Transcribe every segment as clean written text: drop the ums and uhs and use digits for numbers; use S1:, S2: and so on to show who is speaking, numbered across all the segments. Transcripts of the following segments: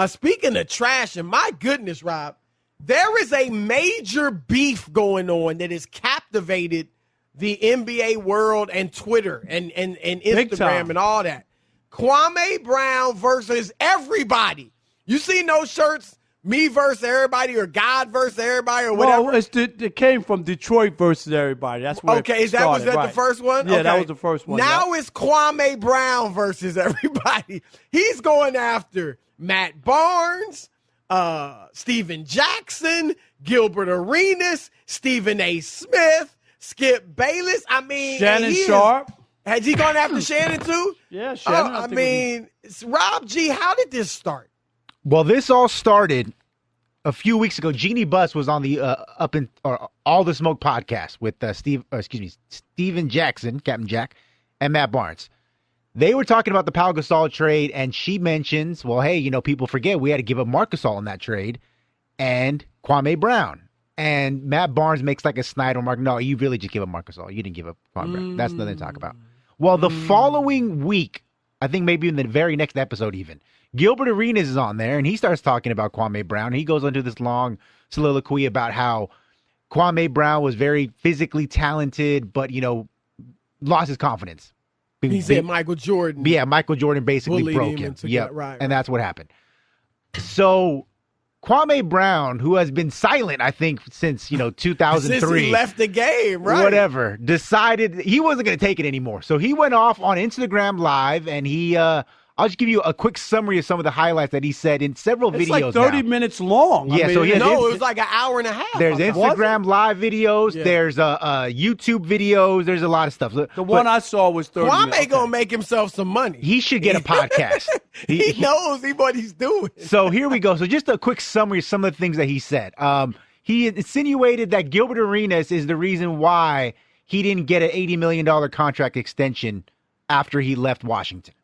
S1: Speaking of trash, and my goodness, Rob, there is a major beef going on that has captivated the NBA world and Twitter and Instagram and all that. Kwame Brown versus everybody. You see no shirts, me versus everybody or God versus everybody or whatever?
S2: Well, it came from Detroit versus everybody. That's where
S1: okay,
S2: it started,
S1: was that the first one?
S2: Yeah,
S1: okay.
S2: that was the first one.
S1: Now it's Kwame Brown versus everybody. He's going after Matt Barnes, Steven Jackson, Gilbert Arenas, Stephen A. Smith, Skip Bayless. I mean,
S2: Shannon Sharp.
S1: Has he gone after Shannon too?
S2: Yeah, Shannon.
S1: I mean, Rob G, how did this start?
S3: Well, this all started a few weeks ago. Jeannie Buss was on the All the Smoke podcast with Steven Jackson, Captain Jack, and Matt Barnes. They were talking about the Pau Gasol trade, and she mentions, well, hey, people forget we had to give up Marc Gasol in that trade and Kwame Brown. And Matt Barnes makes like a snide remark. No, you really just give up Marc Gasol. You didn't give up Kwame Brown. That's nothing to talk about. Well, the following week, I think maybe in the very next episode even, Gilbert Arenas is on there, and he starts talking about Kwame Brown. He goes into this long soliloquy about how Kwame Brown was very physically talented, but, lost his confidence.
S1: He said Michael Jordan.
S3: Yeah, Michael Jordan basically broke him. Yeah, right. And that's what happened. So Kwame Brown, who has been silent, I think, since 2003,
S1: since he left the game, right?
S3: Whatever, decided he wasn't going to take it anymore. So he went off on Instagram Live, and he. I'll just give you a quick summary of some of the highlights that he said in several videos.
S2: It's like 30 minutes long.
S3: Yeah,
S1: it was like an hour and a half.
S3: There's Instagram Live videos. Yeah. There's YouTube videos. There's a lot of stuff.
S2: The one I saw was 30 minutes.
S1: Kwame gonna make himself some money.
S3: He should get a podcast.
S1: he knows what he's doing.
S3: So here we go. So just a quick summary of some of the things that he said. He insinuated that Gilbert Arenas is the reason why he didn't get an $80 million contract extension after he left Washington.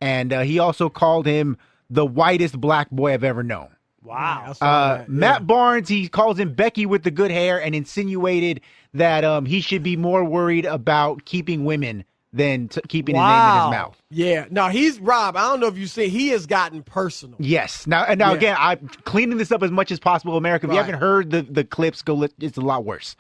S3: And he also called him the whitest black boy I've ever known.
S2: Wow.
S3: Matt Barnes, he calls him Becky with the good hair and insinuated that he should be more worried about keeping women than keeping his name in his mouth.
S1: Yeah. Now, he's, Rob, I don't know if you see, he has gotten personal.
S3: Yes. Now again, I'm cleaning this up as much as possible, America. If you haven't heard the clips, it's a lot worse.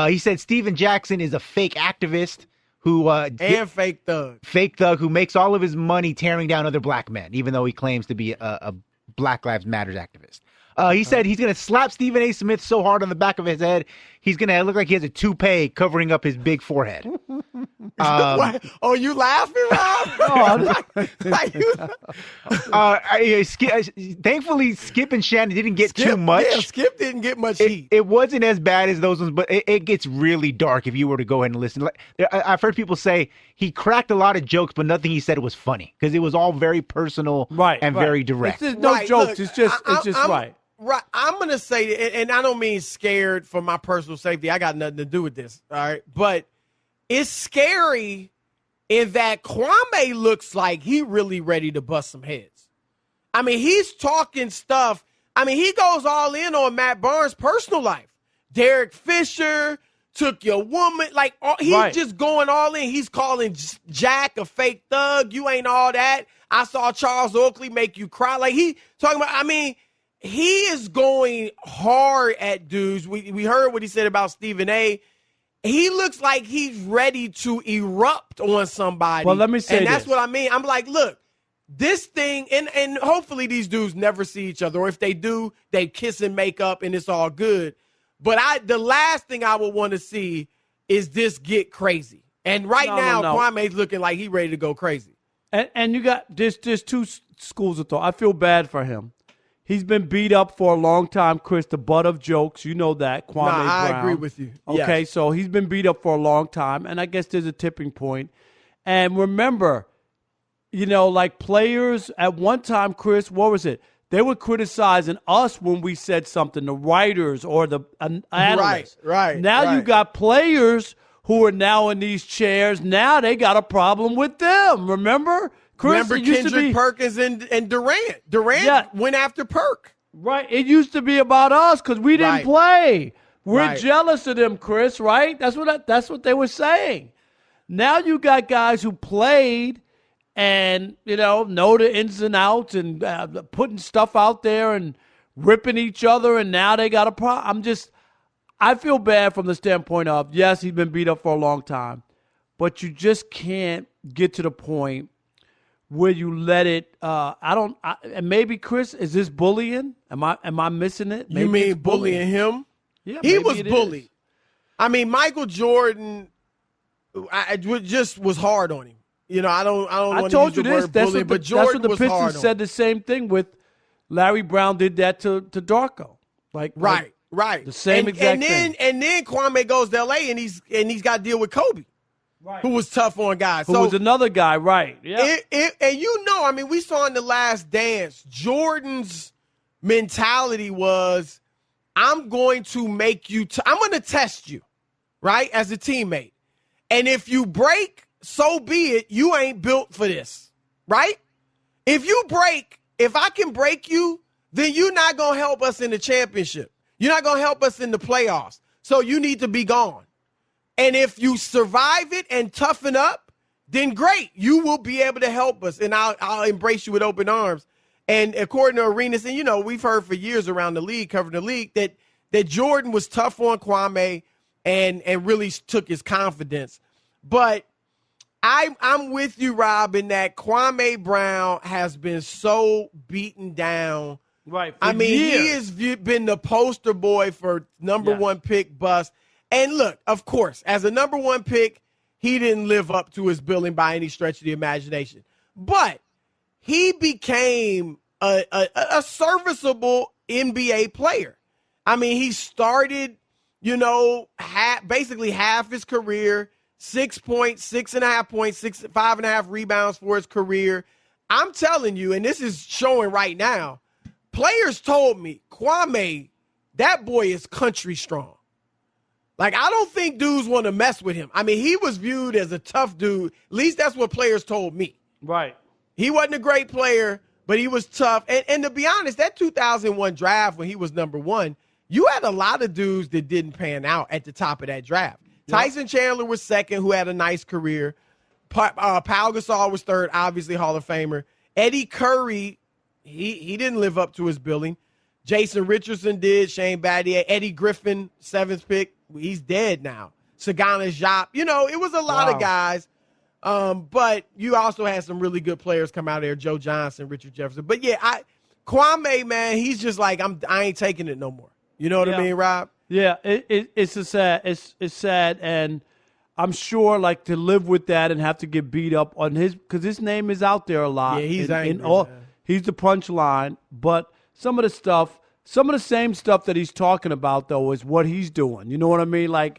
S3: He said Steven Jackson is a fake activist.
S1: Fake
S3: thug who makes all of his money tearing down other black men, even though he claims to be a Black Lives Matter activist. He said he's going to slap Stephen A. Smith so hard on the back of his head, he's going to look like he has a toupee covering up his big forehead.
S1: Oh, you laughing, Rob?
S3: Thankfully, Skip and Shannon didn't get too much.
S1: Yeah, Skip didn't get much heat.
S3: It wasn't as bad as those ones, but it gets really dark if you were to go ahead and listen. I've heard people say he cracked a lot of jokes, but nothing he said was funny because it was all very personal and very direct.
S2: It's no jokes. Look, it's just right.
S1: Right. I'm going to say, and I don't mean scared for my personal safety. I got nothing to do with this. All right. But it's scary in that Kwame looks like he really ready to bust some heads. I mean, he's talking stuff. I mean, he goes all in on Matt Barnes' personal life. Derek Fisher took your woman. Like, he's just going all in. He's calling Jack a fake thug. You ain't all that. I saw Charles Oakley make you cry. Like, he talking about, I mean, he is going hard at dudes. We heard what he said about Stephen A. He looks like he's ready to erupt on somebody.
S2: Well, let me say
S1: and that's what I mean. I'm like, look, this thing, and hopefully these dudes never see each other, or if they do, they kiss and make up, and it's all good. But the last thing I would want to see is this get crazy. And now, Kwame's looking like he's ready to go crazy.
S2: And you got there's two schools of thought. I feel bad for him. He's been beat up for a long time, Chris, the butt of jokes. You know that, Kwame Brown.
S1: I agree with you.
S2: Okay,
S1: yes.
S2: So he's been beat up for a long time, and I guess there's a tipping point. And remember, like players at one time, Chris, what was it? They were criticizing us when we said something, the writers or the analysts.
S1: Right.
S2: Now you got players who are now in these chairs. Now they got a problem with them, remember? Chris,
S1: remember Kendrick Perkins and Durant. Durant went after Perk.
S2: Right. It used to be about us because we didn't play. We're jealous of them, Chris, right? That's what they were saying. Now you got guys who played and know the ins and outs and putting stuff out there and ripping each other, and now they got a problem. I feel bad from the standpoint of, yes, he's been beat up for a long time, but you just can't get to the point where you let it. And maybe Chris, is this bullying? Am I missing it? Maybe
S1: you mean bullying him?
S2: Yeah,
S1: he was
S2: it
S1: bullied.
S2: is.
S1: I mean, Michael Jordan, just was hard on him. I don't.
S2: I
S1: want
S2: told
S1: to use
S2: you
S1: the
S2: this.
S1: word
S2: That's
S1: bullying,
S2: what
S1: but Jordan
S2: the
S1: was hard
S2: Pistons
S1: on
S2: said
S1: him.
S2: the same thing with Larry Brown. Did that to Darko.
S1: Right.
S2: The same exact thing.
S1: And then Kwame goes to L.A. and he's got to deal with Kobe,
S2: Right.
S1: who was tough on guys.
S2: Who was another guy, right? Yeah.
S1: And we saw in The Last Dance, Jordan's mentality was, I'm going to make you, I'm going to test you, right, as a teammate. And if you break, so be it. You ain't built for this, right? If I can break you, then you're not going to help us in the championship. You're not going to help us in the playoffs. So you need to be gone. And if you survive it and toughen up, then great. You will be able to help us, and I'll embrace you with open arms. And according to Arenas, and we've heard for years around the league, covering the league, that Jordan was tough on Kwame and really took his confidence. But I'm with you, Rob, in that Kwame Brown has been so beaten down.
S2: Right.
S1: He has been the poster boy for number one pick bust. And look, of course, as a number one pick, he didn't live up to his billing by any stretch of the imagination. But he became a serviceable NBA player. He started, basically half his career, 6 points, 6.5 points, 5.5 rebounds for his career. I'm telling you, and this is showing right now, players told me, Kwame, that boy is country strong. I don't think dudes want to mess with him. He was viewed as a tough dude. At least that's what players told me.
S2: Right.
S1: He wasn't a great player, but he was tough. And to be honest, that 2001 draft when he was number one, you had a lot of dudes that didn't pan out at the top of that draft. Yep. Tyson Chandler was second, who had a nice career. Pau Gasol was third, obviously Hall of Famer. Eddie Curry, he didn't live up to his billing. Jason Richardson did. Shane Battier. Eddie Griffin, seventh pick. He's dead now. Sagana Diop. It was a lot of guys. But you also had some really good players come out of there. Joe Johnson, Richard Jefferson. But yeah, Kwame, man, he's just like, I ain't taking it no more. You know what I mean, Rob?
S2: Yeah, it's sad, and I'm sure to live with that and have to get beat up on because his name is out there a lot.
S1: Yeah, he's angry.
S2: He's the punchline, but some of the same stuff that he's talking about though is what he's doing. You know what I mean? I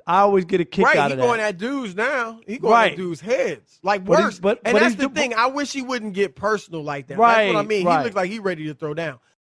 S2: always get a kick out of that.
S1: He's going at dudes now. He's going at dudes' heads. Worse.
S2: But
S1: that's the thing. I wish he wouldn't get personal like that.
S2: Right,
S1: That's what I mean.
S2: Right.
S1: He looks like he's ready to throw down.